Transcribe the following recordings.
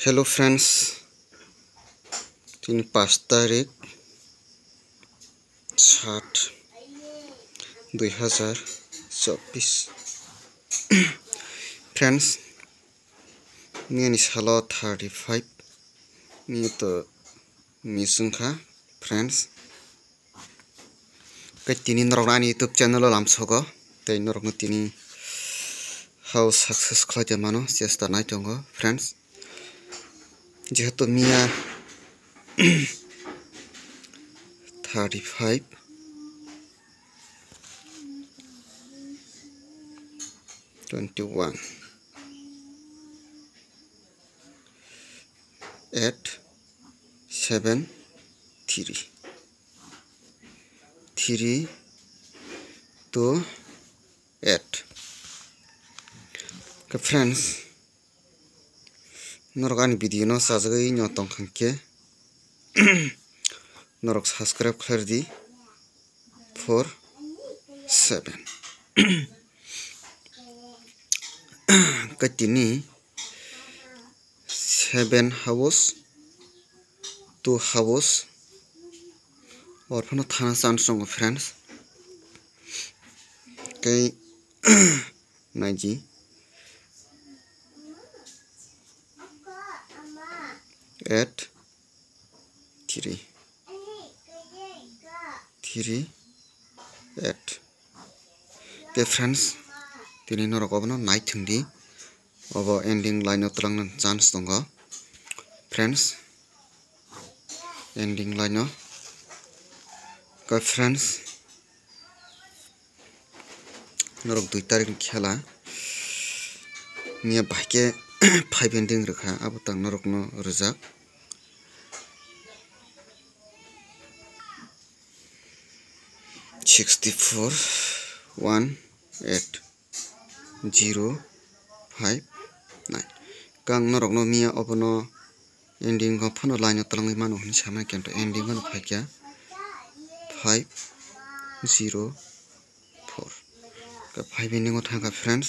Hello friends, 5 तारिख 7/2024 friends मियानि सालो 35 मिया तो मिसुंखा फ्रेंड्स कतिनि नरकनानि यूट्यूब चैनल लामसोगो तै नरकनो तिनि हाउ सक्सेस खालायते मानो चेष्टा नायथंगो फ्रेंड्स जेहेतु मिया 35 21 8 7 3 3 2 8 फ्रेंड्स नरकानि वीडियो नो साजगई न्यतong खंके नरक सब्सक्राइब कर दी 4 7 कतिनी 7 हाउस 2 हाउस और फनो थाना चांस दङ फ्रेंड्स कई नाइजी 8 3 3 8 के फ्रेंड्स तिनी नरक अबनो नाइथंदी अब एंडिंग लाइन तलांग चांस दङ फ्रेंड्स एंडिंग लाइन का फ्रेंड्स नरक 2 तारिख खेला मिया बाके 5 एंडिंग रखा अब तक नरक no Razzaq 64 1 8 0 5 9 gang norok no mia obono ending go phono line talangi manu hini samai kento ending no phakya 5 0 4 ka 5 ending go thanga friends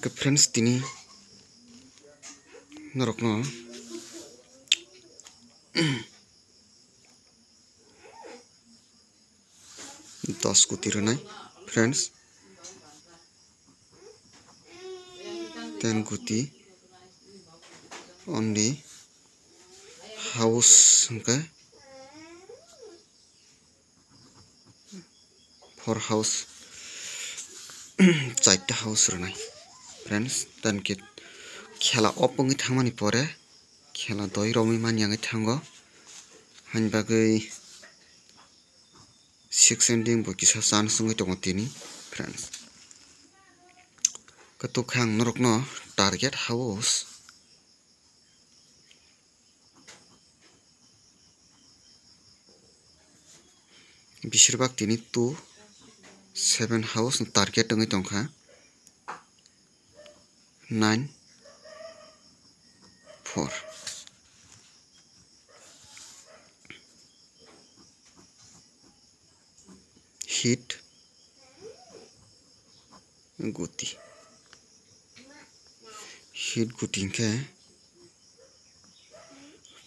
ka friends tini norok no दस को तिरनाय फ्रेंड्स 10 गुती only house के 4 house चाइटा house रनाय friends तन के खेला अपंगि थांमानि परे खेला दय रमि मानियांगै थांगो हानबागै 6 ending bo kisa chance ngai tongo tini friends kato khang norok no target house bishirbak tini 2 7 house target ngai tongkha 9 4 hit guti ke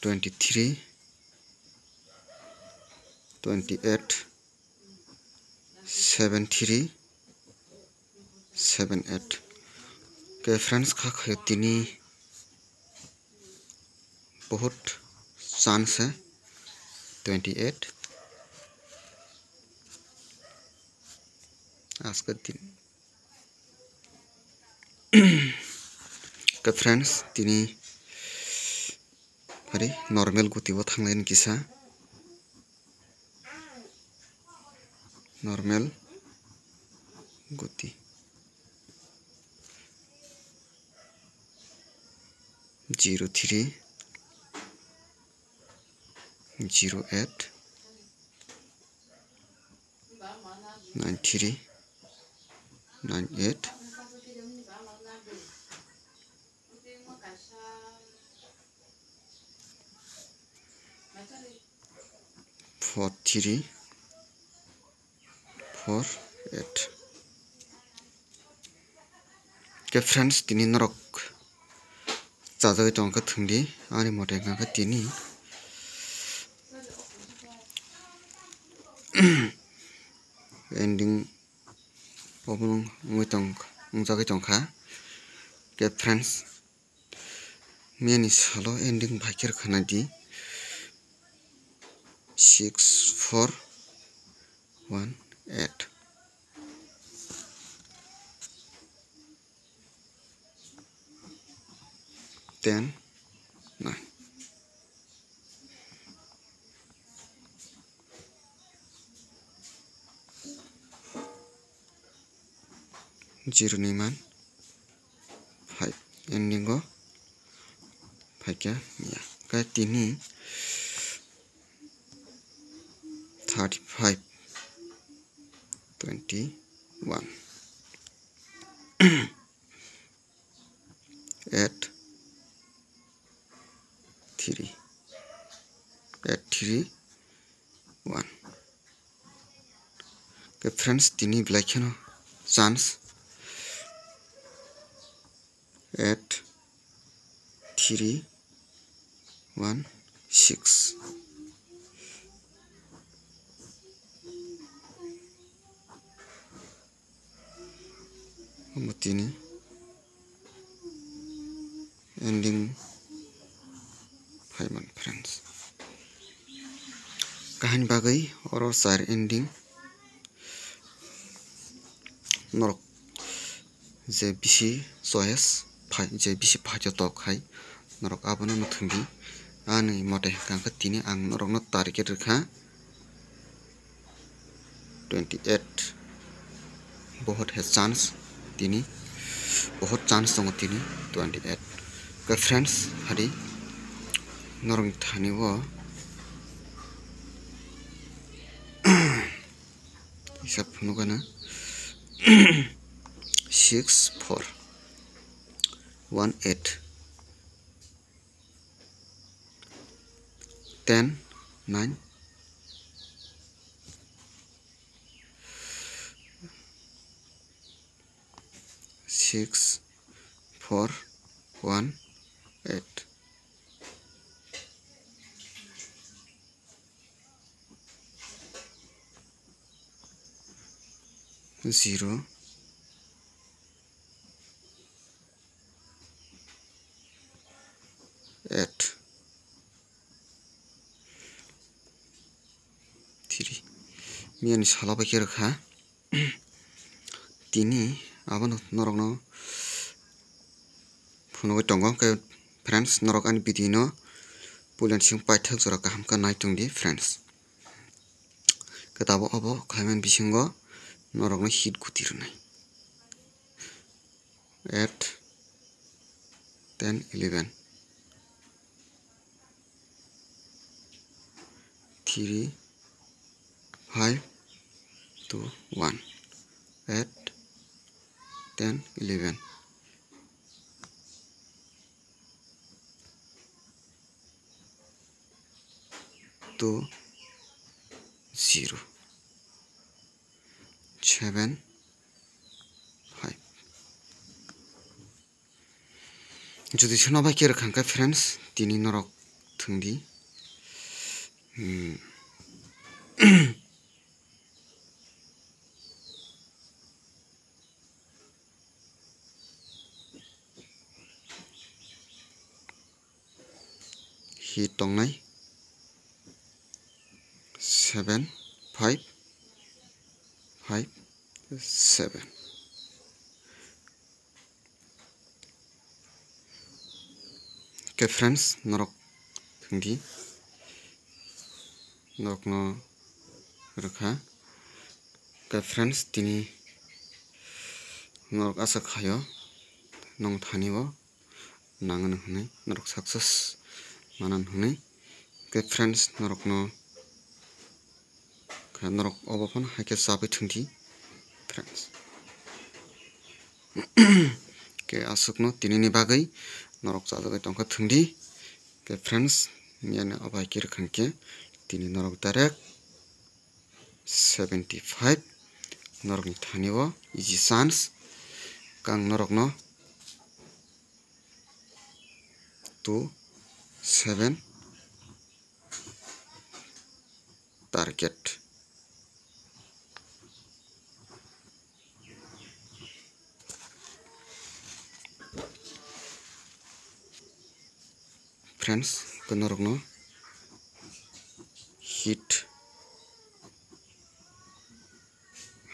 23 28 73 78 के फ्रेंड्स खा खायो तिनी बहुत चांस है 28 आज का दिन का फ्रेंड्स तिनी अरे नॉर्मल गुती वो थांगलाइन किसा normal गुती 03 08 93 98 43 4 8 ke friends tini norok chajagai tongkha thungdi ani mote ngakha tini ending obung ngjagai tongkha ke friends miani salo ending bhaikir khana di 6418 10 9 0 ni man 5 ending go bhaikya ya ka tini 35 21 8 3 8 3 1 ke friends tini blaikeno chance 8 3 1 6 tini ending 5 man friends kahani bagai oro sar ending norok je bisi choice je bisi phajo tok hai norok abono nuthungdi ani mote kangkha tini ang norok no target rekha 28 बहुत है chance tini बहुत chance दङ tini 28 ka friends hari norong thani wo hisab phunugana 6418 10 9 6 4 1 8 0 8 3 miani sala bakir kha tini abono norok no phunugoi tongo ke friends norok ani video no pulen sing paithak jora kaham ka naitungdi friends ketabo obo khaiman bisingo norok no hit gutirnai 8 10 11 3 5 2 1 8 10 11 2 0 7 5 যদি সোনাবাই কে রাখাঙ্কা friends তিনি নরক থুংদি हि टंगनाय 7 5 5 7 के friends नरक थंगी नरक न रखा के फ्रेंड्स तिनी नरक आसा खायो नंग थानिबो नांगन हने नरक सक्सेस मानन हने के फ्रेंड्स नरक न का नरक अबफन हाके साबै थंगी फ्रेंड्स के आसुकनो तिनी बागै नरक जाजागै टंका थंदी के फ्रेंड्स मियाने अबाय के रखंके तिनी नरक डायरेक्ट 75 नरक नि थानिबो इजी चांस कांग नरक न to 7 target. Friends, konorokno hit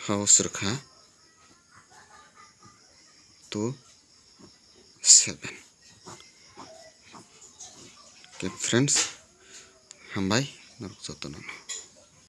house rkha to 7. Okay, friends, hambai norok jotono.